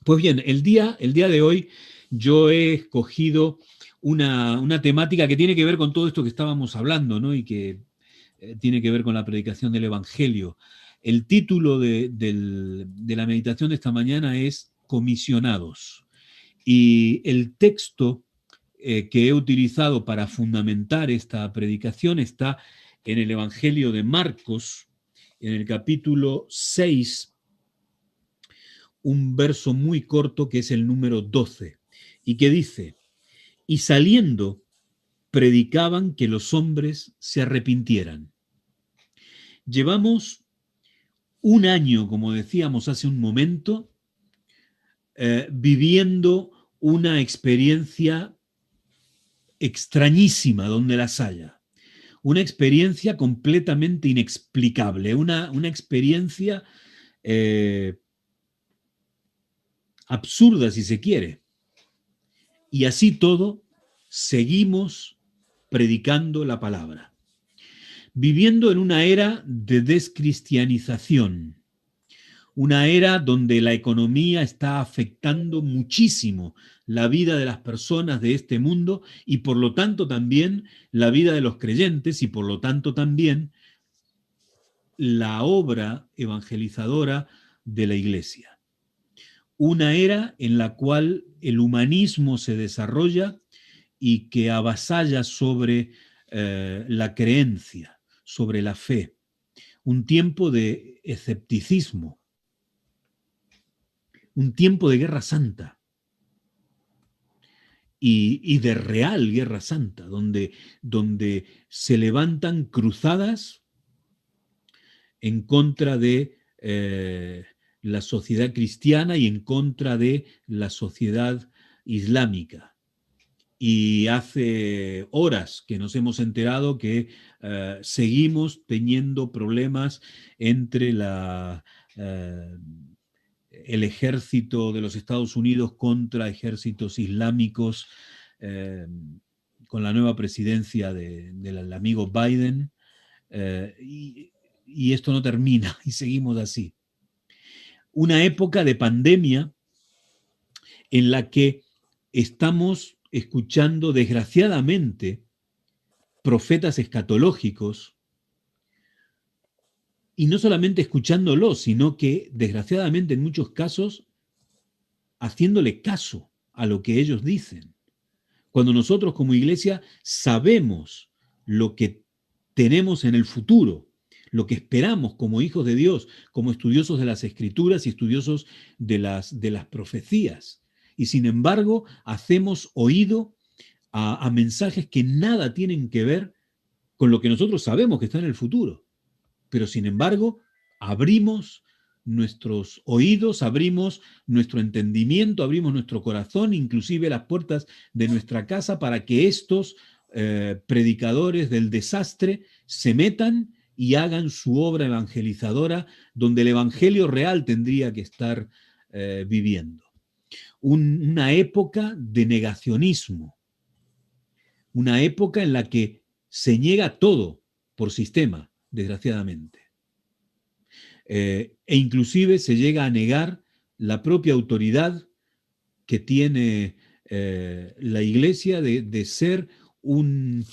Pues bien, el día de hoy yo he escogido una temática que tiene que ver con todo esto que estábamos hablando, ¿no? Y que tiene que ver con la predicación del Evangelio. El título de la meditación de esta mañana es Comisionados. Y el texto que he utilizado para fundamentar esta predicación está en el Evangelio de Marcos, en el capítulo 6, un verso muy corto que es el número 12, y que dice: y saliendo, predicaban que los hombres se arrepintieran. Llevamos un año, como decíamos hace un momento, viviendo una experiencia extrañísima donde las haya. Una experiencia completamente inexplicable, una experiencia absurda si se quiere. Y así todo, seguimos predicando la palabra. Viviendo en una era de descristianización, una era donde la economía está afectando muchísimo la vida de las personas de este mundo y por lo tanto también la vida de los creyentes y por lo tanto también la obra evangelizadora de la Iglesia. Una era en la cual el humanismo se desarrolla y que avasalla sobre la creencia, sobre la fe. Un tiempo de escepticismo, un tiempo de guerra santa y de real guerra santa, donde se levantan cruzadas en contra de la sociedad cristiana y en contra de la sociedad islámica. Y hace horas que nos hemos enterado que seguimos teniendo problemas entre el ejército de los Estados Unidos contra ejércitos islámicos con la nueva presidencia del amigo Biden. Y esto no termina y seguimos así. Una época de pandemia en la que estamos escuchando, desgraciadamente, profetas escatológicos, y no solamente escuchándolos, sino que, desgraciadamente, en muchos casos, haciéndole caso a lo que ellos dicen. Cuando nosotros como iglesia sabemos lo que tenemos en el futuro, lo que esperamos como hijos de Dios, como estudiosos de las Escrituras y estudiosos de las profecías. Y sin embargo, hacemos oído a mensajes que nada tienen que ver con lo que nosotros sabemos que está en el futuro. Pero sin embargo, abrimos nuestros oídos, abrimos nuestro entendimiento, abrimos nuestro corazón, inclusive las puertas de nuestra casa para que estos predicadores del desastre se metan y hagan su obra evangelizadora donde el evangelio real tendría que estar viviendo. Una época de negacionismo, una época en la que se niega todo por sistema, desgraciadamente. E inclusive se llega a negar la propia autoridad que tiene la Iglesia de ser un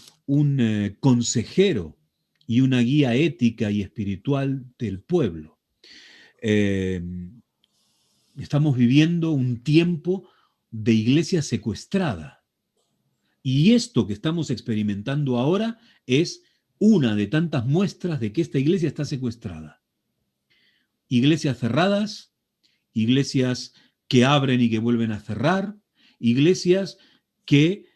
consejero y una guía ética y espiritual del pueblo. Estamos viviendo un tiempo de iglesia secuestrada. Y esto que estamos experimentando ahora es una de tantas muestras de que esta iglesia está secuestrada. Iglesias cerradas, iglesias que abren y que vuelven a cerrar, iglesias que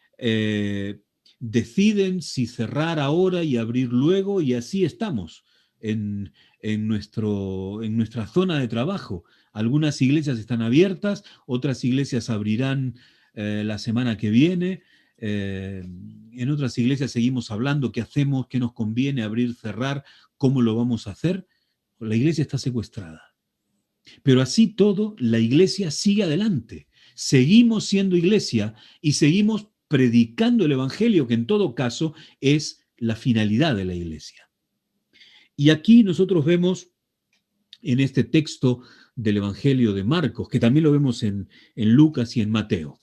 deciden si cerrar ahora y abrir luego, y así estamos en nuestra zona de trabajo. Algunas iglesias están abiertas, otras iglesias abrirán la semana que viene. En otras iglesias seguimos hablando qué hacemos, qué nos conviene abrir, cerrar, cómo lo vamos a hacer. la iglesia está secuestrada. Pero así todo, la iglesia sigue adelante. Seguimos siendo iglesia y seguimos predicando el evangelio, que en todo caso es la finalidad de la iglesia. Y aquí nosotros vemos en este texto del evangelio de Marcos, que también lo vemos en Lucas y en Mateo,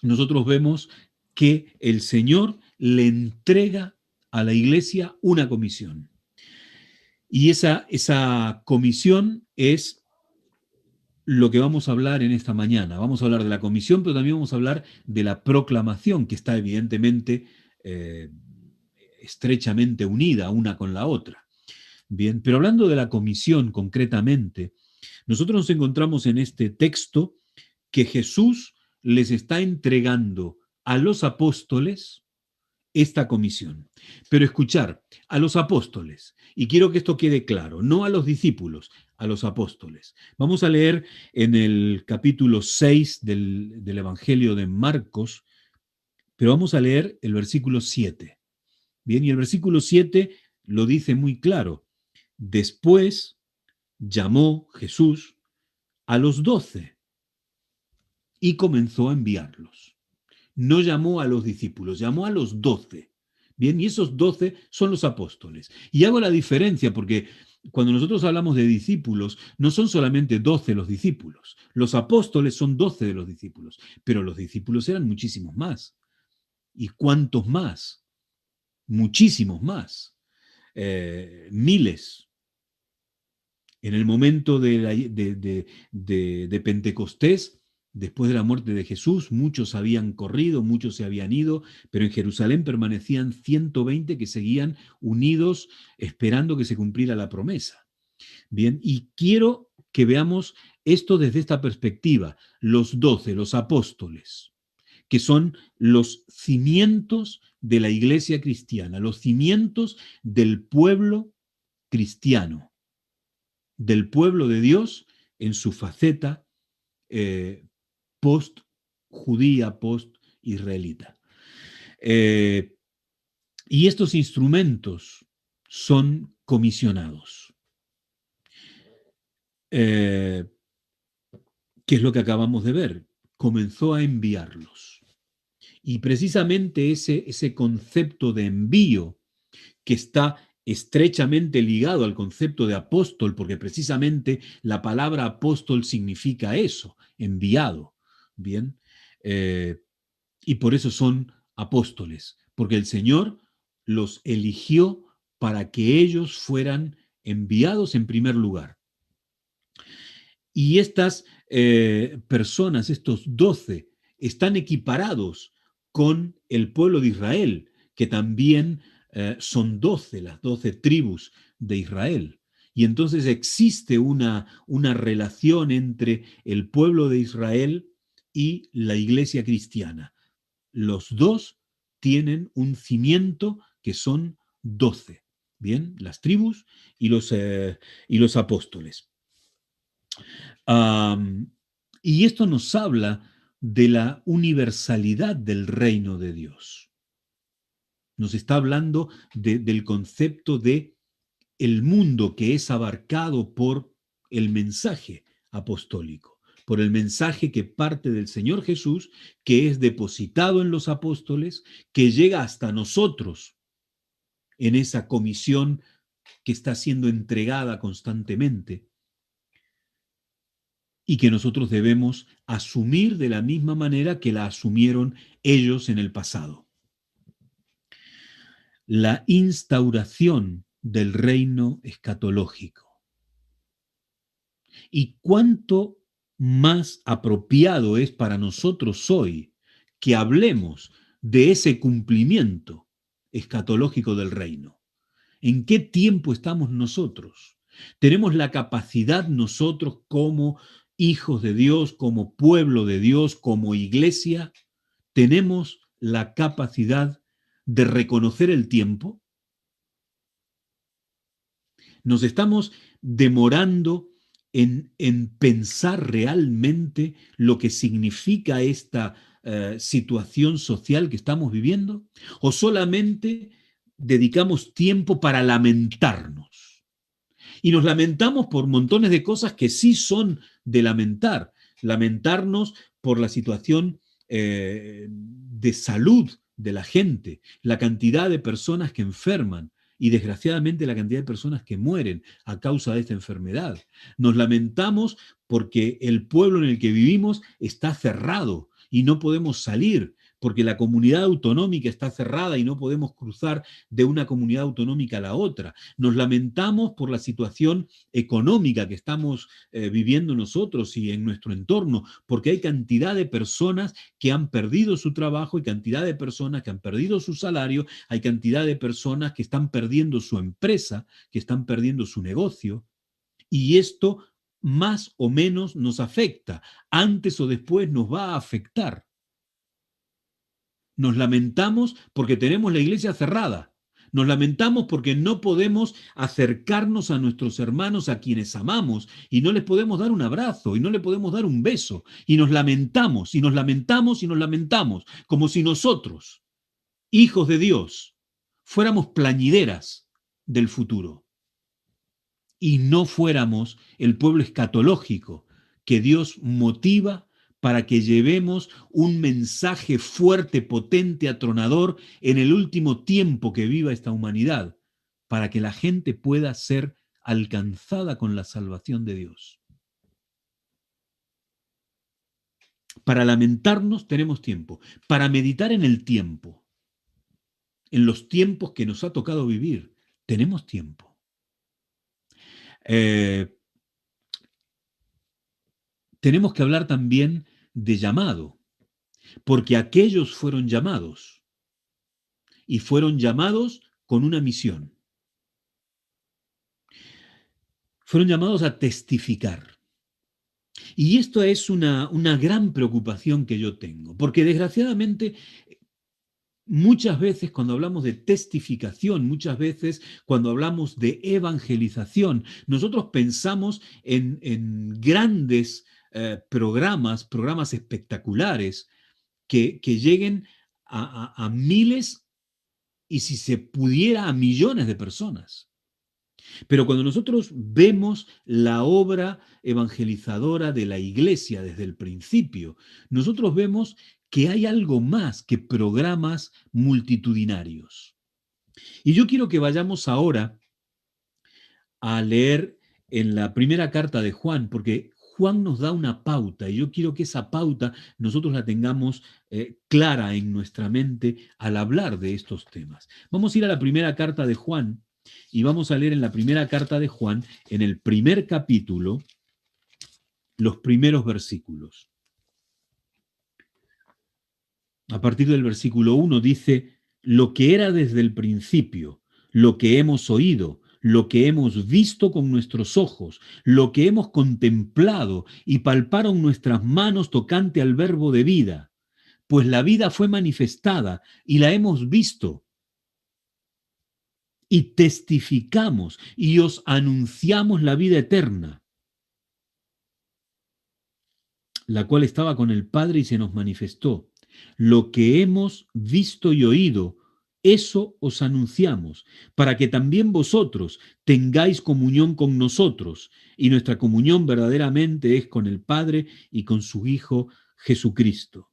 nosotros vemos que el Señor le entrega a la iglesia una comisión. Y esa comisión es lo que vamos a hablar en esta mañana. Vamos a hablar de la comisión, pero también vamos a hablar de la proclamación, que está evidentemente estrechamente unida una con la otra. Bien, pero hablando de la comisión concretamente, nosotros nos encontramos en este texto que Jesús les está entregando a los apóstoles esta comisión. Pero escuchar, a los apóstoles, y quiero que esto quede claro, no a los discípulos, a los apóstoles. Vamos a leer en el capítulo 6 del Evangelio de Marcos, pero vamos a leer el versículo 7. Bien, y el versículo 7 lo dice muy claro. Después llamó Jesús a los 12 y comenzó a enviarlos. No llamó a los discípulos, llamó a los 12. Bien, y esos 12 son los apóstoles. Y hago la diferencia porque cuando nosotros hablamos de discípulos, no son solamente 12 los discípulos. Los apóstoles son 12 de los discípulos, pero los discípulos eran muchísimos más. ¿Y cuántos más? Muchísimos más. Miles. En el momento de Pentecostés, después de la muerte de Jesús, muchos habían corrido, muchos se habían ido, pero en Jerusalén permanecían 120 que seguían unidos esperando que se cumpliera la promesa. Bien, y quiero que veamos esto desde esta perspectiva, los 12, los apóstoles, que son los cimientos de la iglesia cristiana, los cimientos del pueblo cristiano, del pueblo de Dios en su faceta post-judía, post-israelita. Y estos instrumentos son comisionados. ¿Qué es lo que acabamos de ver? Comenzó a enviarlos. Y precisamente ese concepto de envío que está estrechamente ligado al concepto de apóstol, porque precisamente la palabra apóstol significa eso, enviado. Bien, y por eso son apóstoles, porque el Señor los eligió para que ellos fueran enviados en primer lugar. Y estas personas, estos 12, están equiparados con el pueblo de Israel, que también son 12, las 12 tribus de Israel. Y entonces existe una relación entre el pueblo de Israel y la iglesia cristiana. Los dos tienen un cimiento que son 12. Bien, las tribus y los apóstoles. Y esto nos habla de la universalidad del reino de Dios. Nos está hablando del concepto de el mundo que es abarcado por el mensaje apostólico, por el mensaje que parte del Señor Jesús, que es depositado en los apóstoles, que llega hasta nosotros en esa comisión que está siendo entregada constantemente y que nosotros debemos asumir de la misma manera que la asumieron ellos en el pasado. La instauración del reino escatológico. Y cuánto más apropiado es para nosotros hoy que hablemos de ese cumplimiento escatológico del reino. ¿En qué tiempo estamos nosotros? ¿Tenemos la capacidad nosotros como hijos de Dios, como pueblo de Dios, como iglesia? ¿Tenemos la capacidad de reconocer el tiempo? Nos estamos demorando en pensar realmente lo que significa esta situación social que estamos viviendo, o solamente dedicamos tiempo para lamentarnos. Y nos lamentamos por montones de cosas que sí son de lamentar. Lamentarnos por la situación de salud de la gente, la cantidad de personas que enferman y desgraciadamente la cantidad de personas que mueren a causa de esta enfermedad. Nos lamentamos porque el pueblo en el que vivimos está cerrado y no podemos salir, porque la comunidad autonómica está cerrada y no podemos cruzar de una comunidad autonómica a la otra. Nos lamentamos por la situación económica que estamos viviendo nosotros y en nuestro entorno, porque hay cantidad de personas que han perdido su trabajo, hay cantidad de personas que han perdido su salario, hay cantidad de personas que están perdiendo su empresa, que están perdiendo su negocio, y esto más o menos nos afecta. Antes o después nos va a afectar. Nos lamentamos porque tenemos la iglesia cerrada. Nos lamentamos porque no podemos acercarnos a nuestros hermanos a quienes amamos y no les podemos dar un abrazo y no les podemos dar un beso. Y nos lamentamos y nos lamentamos y nos lamentamos como si nosotros, hijos de Dios, fuéramos plañideras del futuro y no fuéramos el pueblo escatológico que Dios motiva para que llevemos un mensaje fuerte, potente, atronador en el último tiempo que viva esta humanidad, para que la gente pueda ser alcanzada con la salvación de Dios. Para lamentarnos tenemos tiempo, para meditar en el tiempo, en los tiempos que nos ha tocado vivir, tenemos tiempo. Tenemos que hablar también de llamado, porque aquellos fueron llamados y fueron llamados con una misión. Fueron llamados a testificar. Y esto es una gran preocupación que yo tengo, porque desgraciadamente muchas veces cuando hablamos de testificación, muchas veces cuando hablamos de evangelización, nosotros pensamos en grandes programas espectaculares que lleguen a miles y si se pudiera a millones de personas. Pero cuando nosotros vemos la obra evangelizadora de la iglesia desde el principio, nosotros vemos que hay algo más que programas multitudinarios. Y yo quiero que vayamos ahora a leer en la primera carta de Juan, porque Juan nos da una pauta y yo quiero que esa pauta nosotros la tengamos clara en nuestra mente al hablar de estos temas. Vamos a ir a la primera carta de Juan y vamos a leer en la primera carta de Juan, en el primer capítulo, los primeros versículos. A partir del versículo 1 dice, lo que era desde el principio, lo que hemos oído, lo que hemos visto con nuestros ojos, lo que hemos contemplado y palparon nuestras manos tocante al verbo de vida, pues la vida fue manifestada y la hemos visto y testificamos y os anunciamos la vida eterna, la cual estaba con el Padre y se nos manifestó. Lo que hemos visto y oído, eso os anunciamos, para que también vosotros tengáis comunión con nosotros, y nuestra comunión verdaderamente es con el Padre y con su Hijo Jesucristo.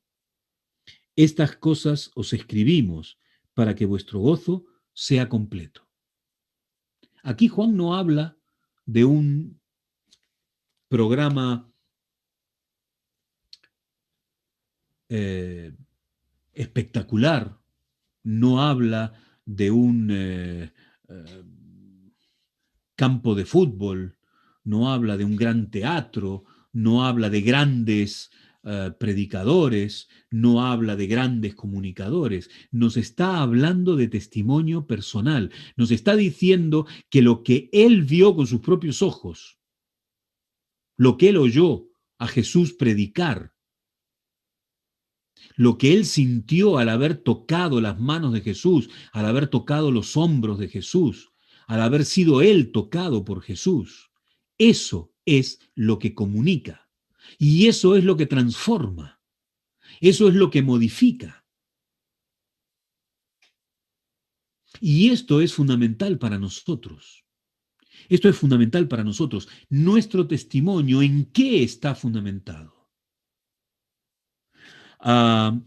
Estas cosas os escribimos para que vuestro gozo sea completo. Aquí Juan no habla de un programa eh, espectacular, no habla de un campo de fútbol, no habla de un gran teatro, no habla de grandes predicadores, no habla de grandes comunicadores, nos está hablando de testimonio personal, nos está diciendo que lo que él vio con sus propios ojos, lo que él oyó a Jesús predicar, lo que él sintió al haber tocado las manos de Jesús, al haber tocado los hombros de Jesús, al haber sido él tocado por Jesús. Eso es lo que comunica y eso es lo que transforma, eso es lo que modifica. Y esto es fundamental para nosotros. Esto es fundamental para nosotros. Nuestro testimonio, ¿en qué está fundamentado? Ah,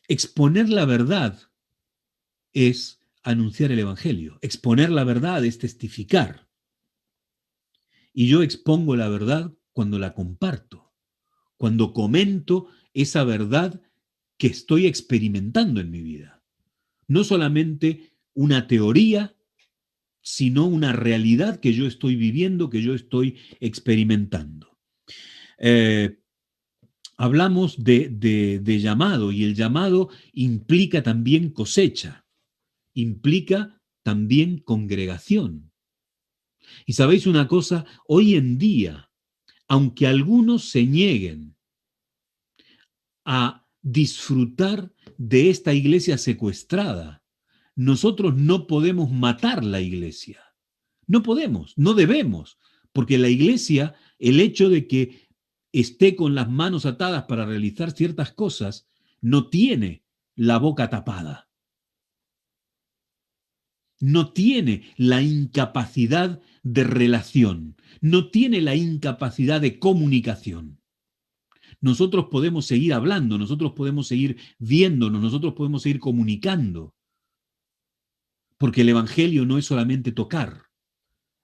exponer la verdad es anunciar el Evangelio. Exponer la verdad es testificar. Y yo expongo la verdad cuando la comparto, cuando comento esa verdad que estoy experimentando en mi vida. No solamente una teoría, sino una realidad que yo estoy viviendo, que yo estoy experimentando. Eh, Hablamos de llamado, y el llamado implica también cosecha, implica también congregación. Y sabéis una cosa, hoy en día, aunque algunos se nieguen a disfrutar de esta iglesia secuestrada, nosotros no podemos matar la iglesia. No podemos, no debemos, porque la iglesia, el hecho de que esté con las manos atadas para realizar ciertas cosas, no tiene la boca tapada, no tiene la incapacidad de relación, no tiene la incapacidad de comunicación. Nosotros podemos seguir hablando, nosotros podemos seguir viéndonos, nosotros podemos seguir comunicando, porque el Evangelio no es solamente tocar,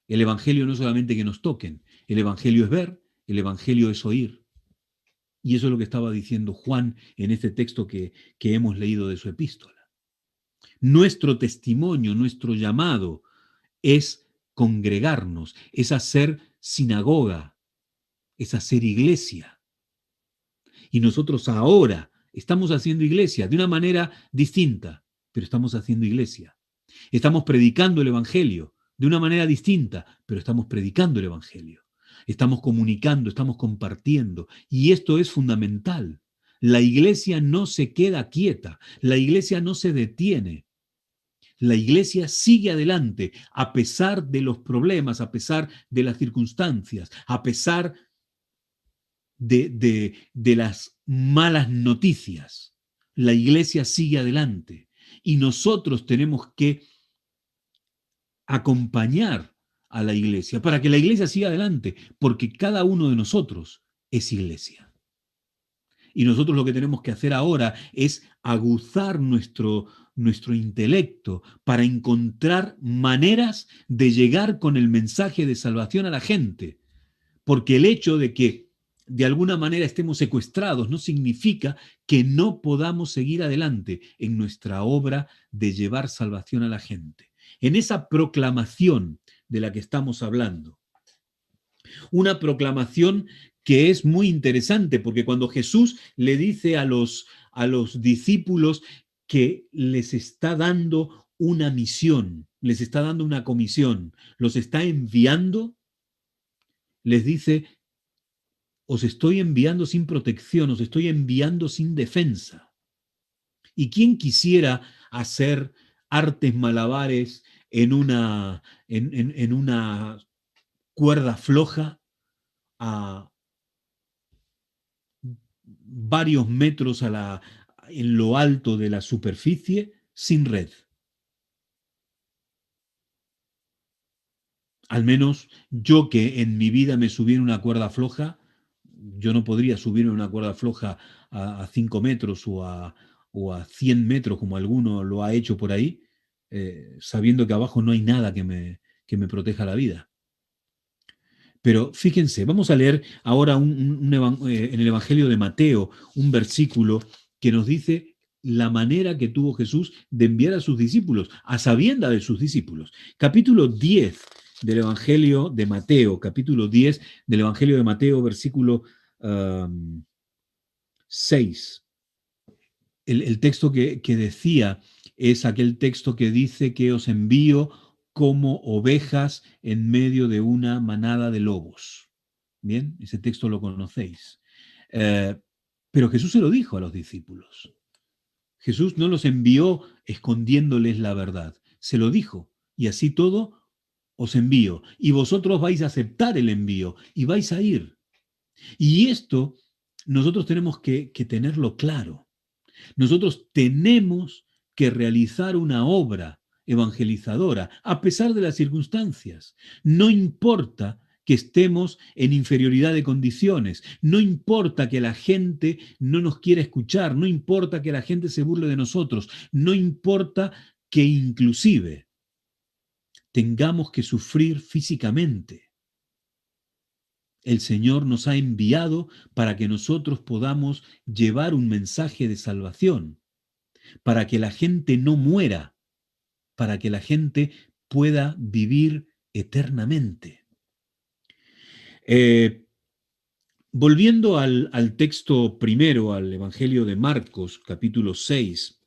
el Evangelio no es solamente que nos toquen, el Evangelio es ver, el Evangelio es oír. Y eso es lo que estaba diciendo Juan en este texto que hemos leído de su epístola. Nuestro testimonio, nuestro llamado es congregarnos, es hacer sinagoga, es hacer iglesia. Y nosotros ahora estamos haciendo iglesia de una manera distinta, pero estamos haciendo iglesia. Estamos predicando el Evangelio de una manera distinta, pero estamos predicando el Evangelio. Estamos comunicando, estamos compartiendo. Y esto es fundamental. La iglesia no se queda quieta, la iglesia no se detiene. La iglesia sigue adelante a pesar de los problemas, a pesar de las circunstancias, a pesar de las malas noticias. La iglesia sigue adelante y nosotros tenemos que acompañar a la iglesia para que la iglesia siga adelante, porque cada uno de nosotros es iglesia. Y nosotros lo que tenemos que hacer ahora es aguzar nuestro intelecto para encontrar maneras de llegar con el mensaje de salvación a la gente. Porque el hecho de que de alguna manera estemos secuestrados no significa que no podamos seguir adelante en nuestra obra de llevar salvación a la gente. En esa proclamación de la que estamos hablando. Una proclamación que es muy interesante, porque cuando Jesús le dice a los discípulos que les está dando una misión, les está dando una comisión, los está enviando, les dice, os estoy enviando sin protección, os estoy enviando sin defensa. ¿Y quién quisiera hacer artes malabares en una cuerda floja a varios metros en lo alto de la superficie sin red? Al menos yo, que en mi vida me subí en una cuerda floja, yo no podría subir en una cuerda floja a 5 metros o a 100 metros como alguno lo ha hecho por ahí, sabiendo que abajo no hay nada que me proteja la vida. Pero fíjense, vamos a leer ahora en el Evangelio de Mateo un versículo que nos dice la manera que tuvo Jesús de enviar a sus discípulos, a sabienda de sus discípulos. Capítulo 10 del Evangelio de Mateo, capítulo 10 del Evangelio de Mateo, versículo 6. El texto que decía es aquel texto que dice que os envío como ovejas en medio de una manada de lobos. Bien, ese texto lo conocéis. Pero Jesús se lo dijo a los discípulos. Jesús no los envió escondiéndoles la verdad. Se lo dijo. Y así todo os envío. Y vosotros vais a aceptar el envío y vais a ir. Y esto nosotros tenemos que tenerlo claro. Nosotros tenemos que realizar una obra evangelizadora, a pesar de las circunstancias. No importa que estemos en inferioridad de condiciones, no importa que la gente no nos quiera escuchar, no importa que la gente se burle de nosotros, no importa que inclusive tengamos que sufrir físicamente. El Señor nos ha enviado para que nosotros podamos llevar un mensaje de salvación, para que la gente no muera, para que la gente pueda vivir eternamente. Volviendo al texto primero, al Evangelio de Marcos, capítulo 6,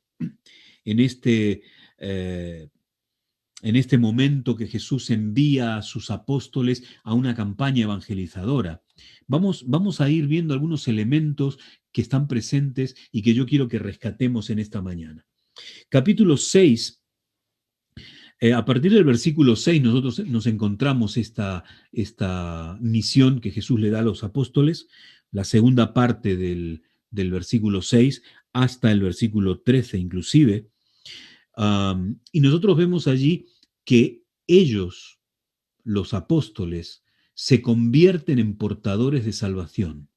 en este, en este momento que Jesús envía a sus apóstoles a una campaña evangelizadora, vamos a ir viendo algunos elementos que están presentes y que yo quiero que rescatemos en esta mañana. Capítulo 6. A partir del versículo 6 nosotros nos encontramos esta misión que Jesús le da a los apóstoles, la segunda parte del versículo 6 hasta el versículo 13 inclusive, y nosotros vemos allí que ellos, los apóstoles, se convierten en portadores de salvación.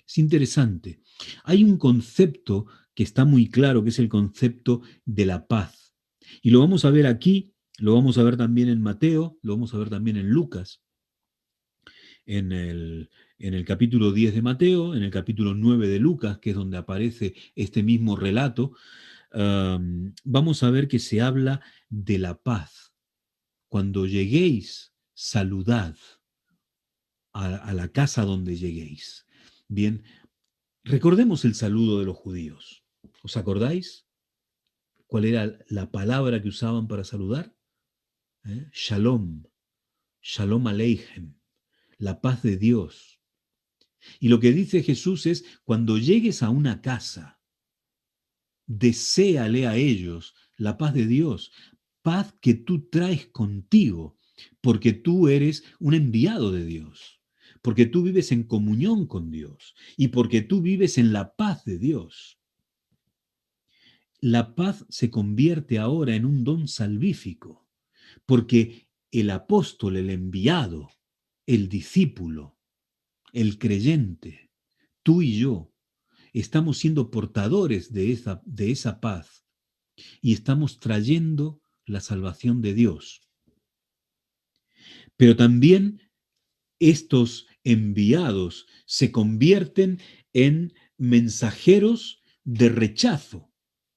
Es interesante. Hay un concepto que está muy claro, que es el concepto de la paz. Y lo vamos a ver aquí, lo vamos a ver también en Mateo, lo vamos a ver también en Lucas, en el capítulo 10 de Mateo, en el capítulo 9 de Lucas, que es donde aparece este mismo relato, vamos a ver que se habla de la paz. Cuando lleguéis, saludad a la casa donde lleguéis. Bien, recordemos el saludo de los judíos. ¿Os acordáis? ¿Cuál era la palabra que usaban para saludar? Shalom, Shalom Aleichem, la paz de Dios. Y lo que dice Jesús es, cuando llegues a una casa, deséale a ellos la paz de Dios, paz que tú traes contigo, porque tú eres un enviado de Dios, porque tú vives en comunión con Dios y porque tú vives en la paz de Dios. La paz se convierte ahora en un don salvífico, porque el apóstol, el enviado, el discípulo, el creyente, tú y yo, estamos siendo portadores de esa paz y estamos trayendo la salvación de Dios. Pero también estos enviados se convierten en mensajeros de rechazo,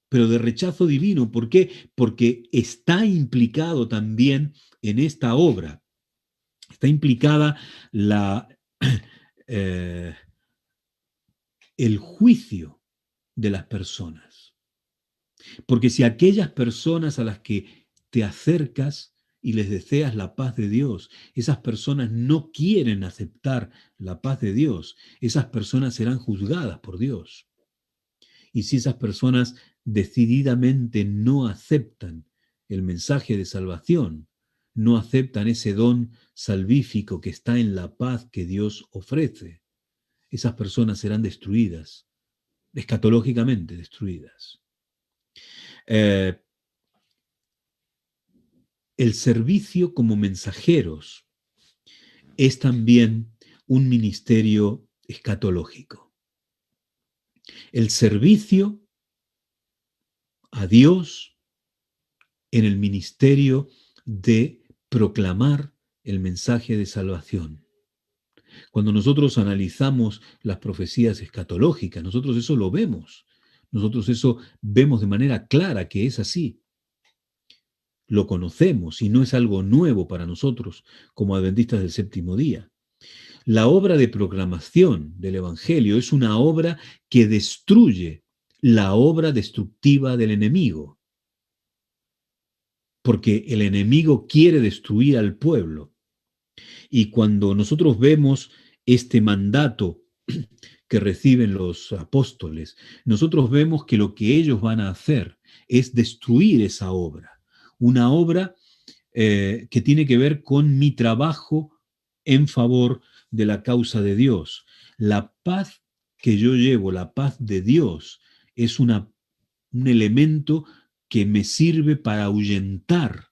pero de rechazo divino. ¿Por qué? Porque está implicado también en esta obra, está implicada eh, el juicio de las personas. Porque si aquellas personas a las que te acercas y les deseas la paz de Dios, esas personas no quieren aceptar la paz de Dios, esas personas serán juzgadas por Dios. Y si esas personas decididamente no aceptan el mensaje de salvación, no aceptan ese don salvífico que está en la paz que Dios ofrece, esas personas serán destruidas, escatológicamente destruidas. El servicio como mensajeros es también un ministerio escatológico. El servicio a Dios en el ministerio de proclamar el mensaje de salvación. Cuando nosotros analizamos las profecías escatológicas, nosotros eso lo vemos. Nosotros eso vemos de manera clara que es así. Lo conocemos y no es algo nuevo para nosotros como adventistas del séptimo día. La obra de proclamación del Evangelio es una obra que destruye la obra destructiva del enemigo, porque el enemigo quiere destruir al pueblo. Y cuando nosotros vemos este mandato que reciben los apóstoles, nosotros vemos que lo que ellos van a hacer es destruir esa obra, una obra que tiene que ver con mi trabajo en favor de la causa de Dios. La paz que yo llevo, la paz de Dios, es un elemento que me sirve para ahuyentar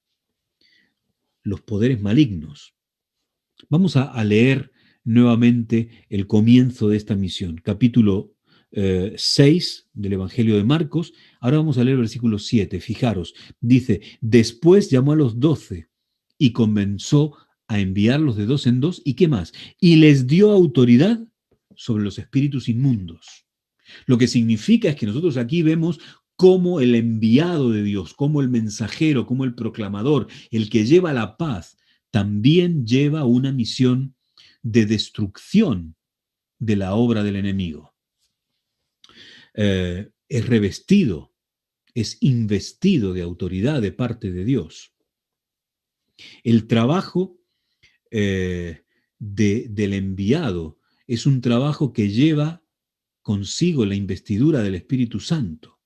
los poderes malignos. Vamos a leer nuevamente el comienzo de esta misión, capítulo 6 del Evangelio de Marcos. Ahora vamos a leer el versículo 7. Fijaros, dice, después llamó a los 12 y comenzó a enviarlos de dos en dos. ¿Y qué más? Y les dio autoridad sobre los espíritus inmundos. Lo que significa es que nosotros aquí vemos cómo el enviado de Dios, como el mensajero, como el proclamador, el que lleva la paz, también lleva una misión de destrucción de la obra del enemigo. Es revestido, es investido de autoridad de parte de Dios. El trabajo del enviado es un trabajo que lleva consigo la investidura del Espíritu Santo,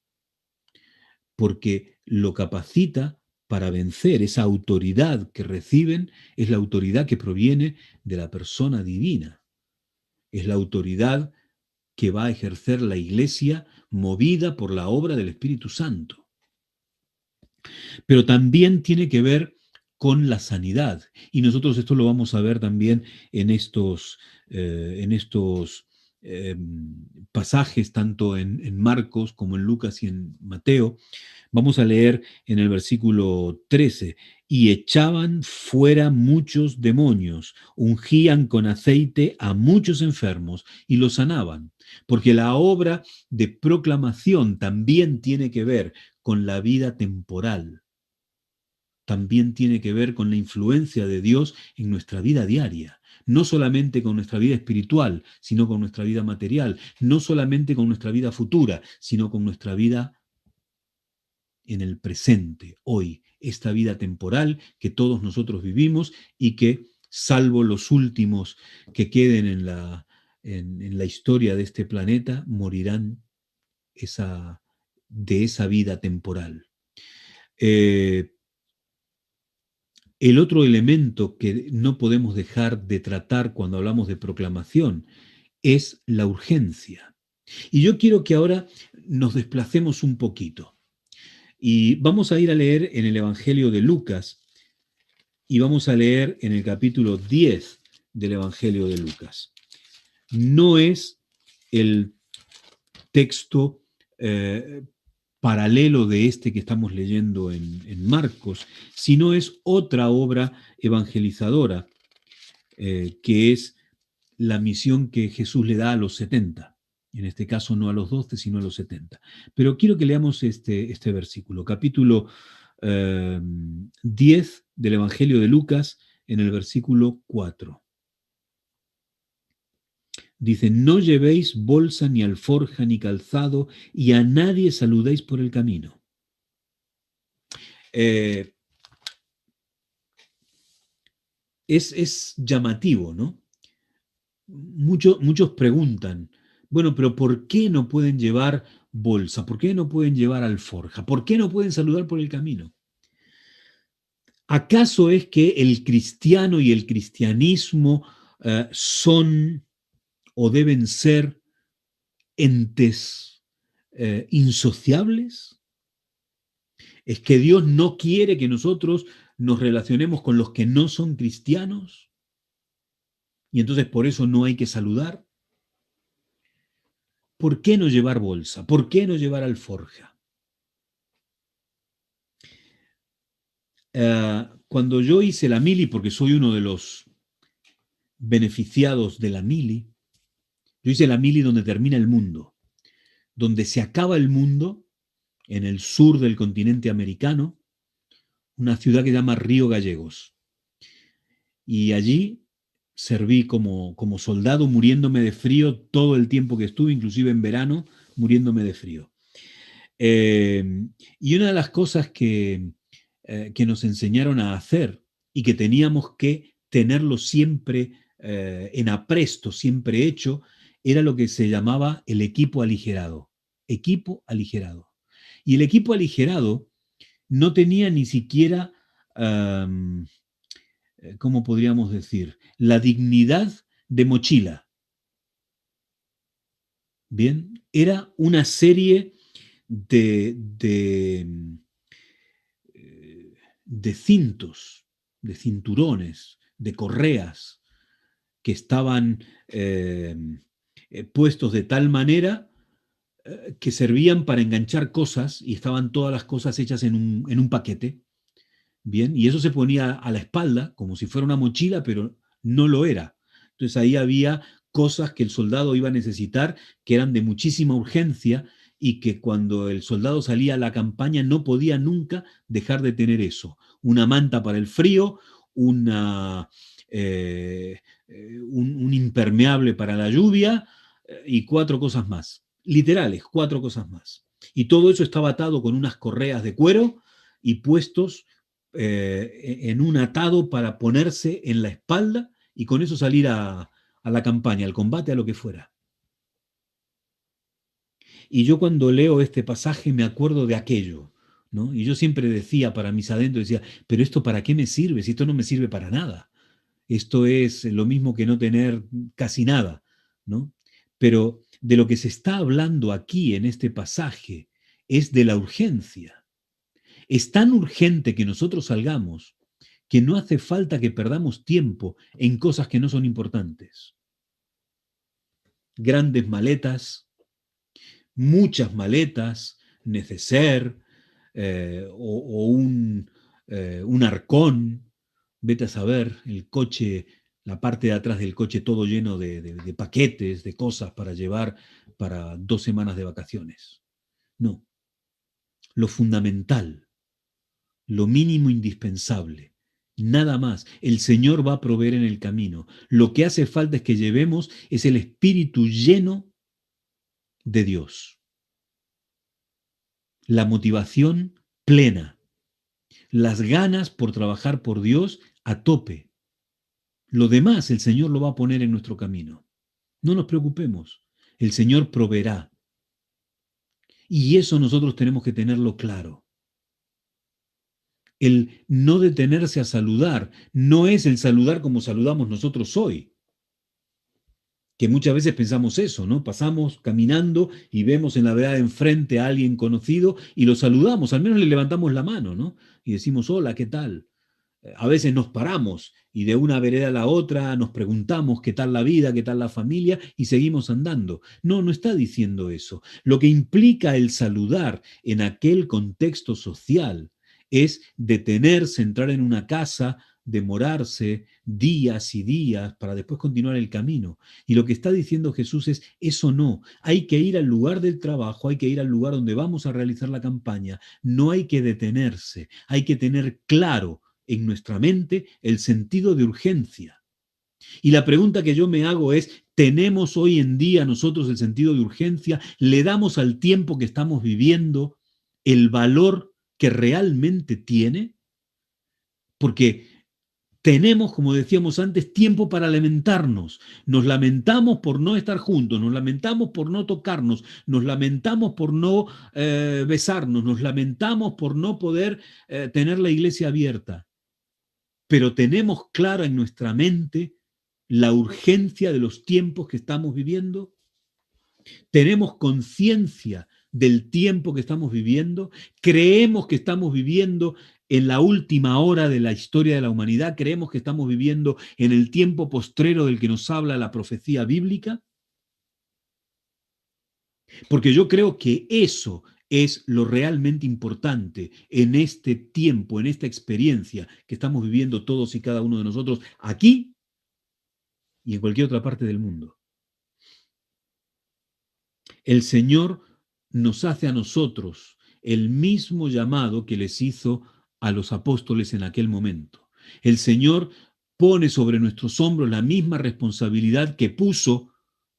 porque lo capacita para vencer. Esa autoridad que reciben es la autoridad que proviene de la persona divina. Es la autoridad que va a ejercer la Iglesia movida por la obra del Espíritu Santo. Pero también tiene que ver con la sanidad. Y nosotros esto lo vamos a ver también en estos pasajes, tanto en Marcos como en Lucas y en Mateo. Vamos a leer en el versículo 13, y echaban fuera muchos demonios, ungían con aceite a muchos enfermos y los sanaban, porque la obra de proclamación también tiene que ver con la vida temporal, también tiene que ver con la influencia de Dios en nuestra vida diaria. No solamente con nuestra vida espiritual, sino con nuestra vida material. No solamente con nuestra vida futura, sino con nuestra vida en el presente, hoy, esta vida temporal que todos nosotros vivimos y que, salvo los últimos que queden en la historia de este planeta, morirán de esa vida temporal. El otro elemento que no podemos dejar de tratar cuando hablamos de proclamación es la urgencia. Y yo quiero que ahora nos desplacemos un poquito. Y vamos a ir a leer en el Evangelio de Lucas y vamos a leer en el capítulo 10 del Evangelio de Lucas. No es el texto paralelo de este que estamos leyendo en Marcos, sino es otra obra evangelizadora, que es la misión que Jesús le da a los 70. En este caso no a los 12, sino a los 70. Pero quiero que leamos este versículo, capítulo 10 del Evangelio de Lucas, en el versículo 4. Dice, no llevéis bolsa, ni alforja, ni calzado, y a nadie saludéis por el camino. Es llamativo, ¿no? Muchos preguntan, bueno, pero ¿por qué no pueden llevar bolsa? ¿Por qué no pueden llevar alforja? ¿Por qué no pueden saludar por el camino? ¿Acaso es que el cristiano y el cristianismo son o deben ser entes insociables? ¿Es que Dios no quiere que nosotros nos relacionemos con los que no son cristianos? Y entonces por eso no hay que saludar. ¿Por qué no llevar bolsa? ¿Por qué no llevar alforja? Cuando yo hice la mili, porque soy uno de los beneficiados de la mili, yo hice la mili donde termina el mundo, donde se acaba el mundo, en el sur del continente americano, una ciudad que se llama Río Gallegos. Y allí serví como soldado, muriéndome de frío todo el tiempo que estuve, inclusive en verano, muriéndome de frío. Y una de las cosas que nos enseñaron a hacer y que teníamos que tenerlo siempre en apresto, siempre hecho, era lo que se llamaba el equipo aligerado. Equipo aligerado. Y el equipo aligerado no tenía ni siquiera, ¿cómo podríamos decir? La dignidad de mochila. Bien, era una serie de de cintos, de cinturones, de correas que estaban puestos de tal manera que servían para enganchar cosas y estaban todas las cosas hechas en un paquete. Bien, y eso se ponía a la espalda como si fuera una mochila, pero no lo era. Entonces ahí había cosas que el soldado iba a necesitar que eran de muchísima urgencia y que cuando el soldado salía a la campaña no podía nunca dejar de tener eso. Una manta para el frío, una, un impermeable para la lluvia y cuatro cosas más. Literales, cuatro cosas más. Y todo eso estaba atado con unas correas de cuero y puestos en un atado para ponerse en la espalda y con eso salir a la campaña, al combate, a lo que fuera. Y yo cuando leo este pasaje me acuerdo de aquello, ¿no? Y yo siempre decía para mis adentros, decía, pero esto para qué me sirve, si esto no me sirve para nada. Esto es lo mismo que no tener casi nada, ¿no? Pero de lo que se está hablando aquí en este pasaje es de la urgencia. Es tan urgente que nosotros salgamos que no hace falta que perdamos tiempo en cosas que no son importantes. Grandes maletas, muchas maletas, neceser o un arcón, vete a saber, el coche, la parte de atrás del coche todo lleno de paquetes, de cosas para llevar para 2 semanas de vacaciones. No, lo fundamental, lo mínimo indispensable. Nada más. El Señor va a proveer en el camino. Lo que hace falta es que llevemos es el espíritu lleno de Dios. La motivación plena. Las ganas por trabajar por Dios a tope. Lo demás el Señor lo va a poner en nuestro camino. No nos preocupemos. El Señor proveerá. Y eso nosotros tenemos que tenerlo claro. El no detenerse a saludar no es el saludar como saludamos nosotros hoy. Que muchas veces pensamos eso, ¿no? Pasamos caminando y vemos en la vereda de enfrente a alguien conocido y lo saludamos, al menos le levantamos la mano, ¿no? Y decimos, hola, ¿qué tal? A veces nos paramos y de una vereda a la otra nos preguntamos qué tal la vida, qué tal la familia y seguimos andando. No, no está diciendo eso. Lo que implica el saludar en aquel contexto social es detenerse, entrar en una casa, demorarse días y días para después continuar el camino. Y lo que está diciendo Jesús es, eso no, hay que ir al lugar del trabajo, hay que ir al lugar donde vamos a realizar la campaña, no hay que detenerse, hay que tener claro en nuestra mente el sentido de urgencia. Y la pregunta que yo me hago es, ¿tenemos hoy en día nosotros el sentido de urgencia? ¿Le damos al tiempo que estamos viviendo el valor que realmente tiene? Porque tenemos, como decíamos antes, tiempo para lamentarnos. Nos lamentamos por no estar juntos, nos lamentamos por no tocarnos, nos lamentamos por no besarnos, nos lamentamos por no poder tener la iglesia abierta. Pero tenemos claro en nuestra mente la urgencia de los tiempos que estamos viviendo. Tenemos conciencia del tiempo que estamos viviendo, creemos que estamos viviendo en la última hora de la historia de la humanidad, creemos que estamos viviendo en el tiempo postrero del que nos habla la profecía bíblica, porque yo creo que eso es lo realmente importante en este tiempo, en esta experiencia que estamos viviendo todos y cada uno de nosotros aquí y en cualquier otra parte del mundo. El Señor nos hace a nosotros el mismo llamado que les hizo a los apóstoles en aquel momento. El Señor pone sobre nuestros hombros la misma responsabilidad que puso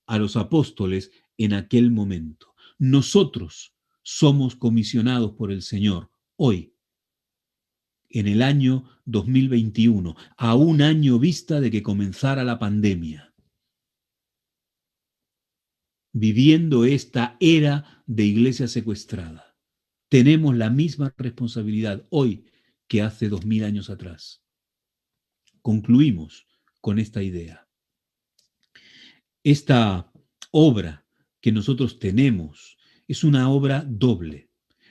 a los apóstoles en aquel momento. Nosotros somos comisionados por el Señor hoy, en el año 2021, a un año vista de que comenzara la pandemia, viviendo esta era de iglesia secuestrada. Tenemos la misma responsabilidad hoy que hace 2000 años atrás. Concluimos con esta idea. Esta obra que nosotros tenemos es una obra doble.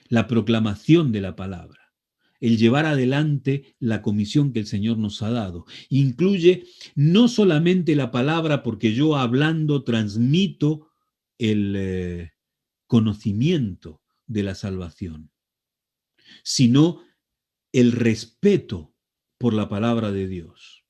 La proclamación de la palabra. el llevar adelante la comisión que el Señor nos ha dado. Incluye no solamente la palabra, porque yo hablando transmito el conocimiento de la salvación, sino el respeto por la palabra de Dios,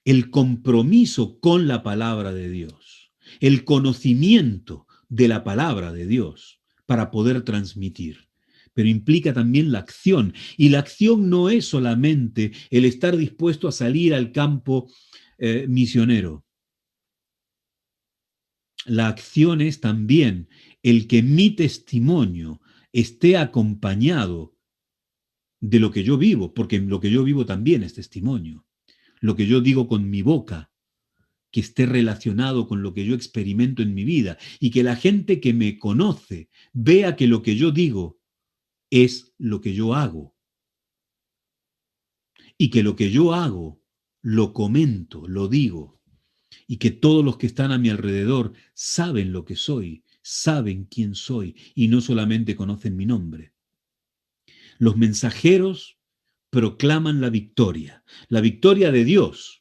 el compromiso con la palabra de Dios, el conocimiento de la palabra de Dios para poder transmitir. Pero implica también la acción. Y la acción no es solamente el estar dispuesto a salir al campo misionero. La acción es también el que mi testimonio esté acompañado de lo que yo vivo, porque lo que yo vivo también es testimonio. Lo que yo digo con mi boca, que esté relacionado con lo que yo experimento en mi vida y que la gente que me conoce vea que lo que yo digo es lo que yo hago y que lo que yo hago lo comento, lo digo y que todos los que están a mi alrededor saben lo que soy, saben quién soy y no solamente conocen mi nombre. Los mensajeros proclaman la victoria de Dios.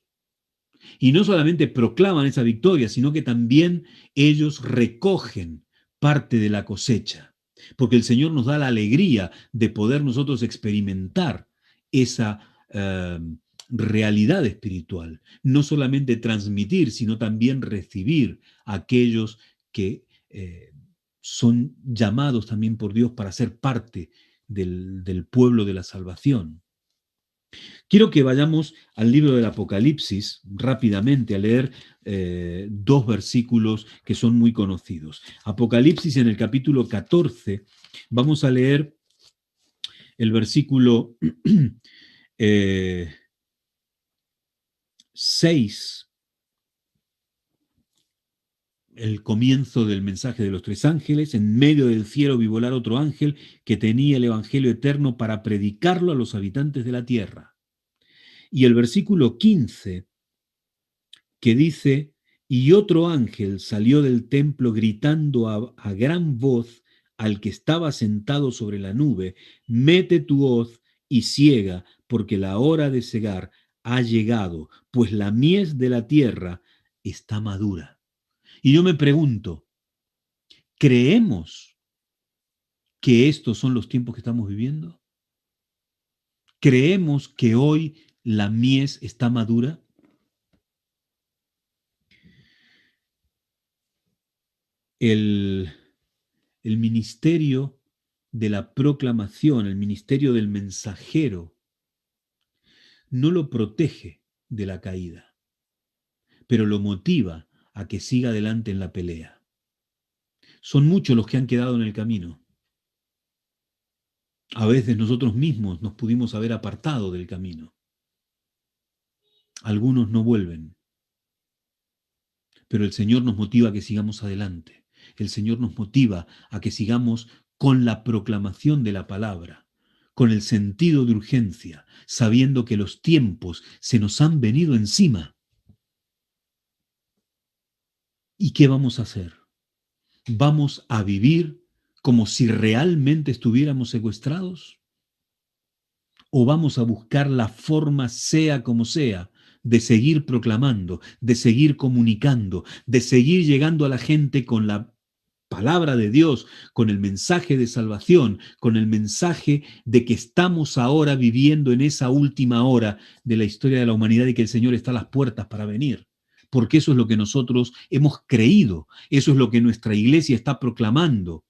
Y no solamente proclaman esa victoria, sino que también ellos recogen parte de la cosecha, porque el Señor nos da la alegría de poder nosotros experimentar esa realidad espiritual, no solamente transmitir, sino también recibir a aquellos que son llamados también por Dios para ser parte del pueblo de la salvación. Quiero que vayamos al libro del Apocalipsis rápidamente a leer dos versículos que son muy conocidos. Apocalipsis en el capítulo 14, vamos a leer el versículo 6, el comienzo del mensaje de los tres ángeles. En medio del cielo vi volar otro ángel que tenía el evangelio eterno para predicarlo a los habitantes de la tierra. Y el versículo 15, que dice, y otro ángel salió del templo gritando a gran voz al que estaba sentado sobre la nube, mete tu hoz y ciega, porque la hora de cegar ha llegado, pues la mies de la tierra está madura. Y yo me pregunto, ¿creemos que estos son los tiempos que estamos viviendo? ¿Creemos que hoy la mies está madura? El ministerio de la proclamación, el ministerio del mensajero, no lo protege de la caída, pero lo motiva a que siga adelante en la pelea. Son muchos los que han quedado en el camino. A veces nosotros mismos nos pudimos haber apartado del camino. Algunos no vuelven, pero el Señor nos motiva a que sigamos adelante. El Señor nos motiva a que sigamos con la proclamación de la palabra, con el sentido de urgencia, sabiendo que los tiempos se nos han venido encima. ¿Y qué vamos a hacer? ¿Vamos a vivir como si realmente estuviéramos secuestrados? ¿O vamos a buscar la forma, sea como sea, de seguir proclamando, de seguir comunicando, de seguir llegando a la gente con la palabra de Dios, con el mensaje de salvación, con el mensaje de que estamos ahora viviendo en esa última hora de la historia de la humanidad y que el Señor está a las puertas para venir? Porque eso es lo que nosotros hemos creído, eso es lo que nuestra iglesia está proclamando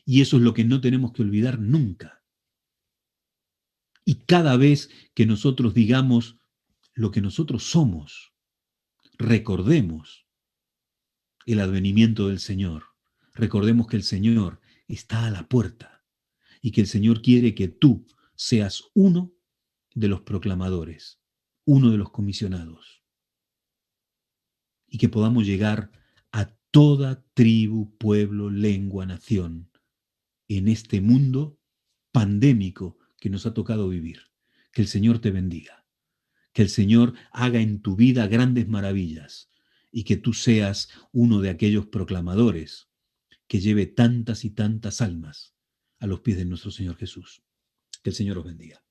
y eso es lo que no tenemos que olvidar nunca. Y cada vez que nosotros digamos lo que nosotros somos, recordemos el advenimiento del Señor. Recordemos que el Señor está a la puerta y que el Señor quiere que tú seas uno de los proclamadores, uno de los comisionados, y que podamos llegar a toda tribu, pueblo, lengua, nación en este mundo pandémico que nos ha tocado vivir. Que el Señor te bendiga, que el Señor haga en tu vida grandes maravillas y que tú seas uno de aquellos proclamadores que lleve tantas y tantas almas a los pies de nuestro Señor Jesús. Que el Señor os bendiga.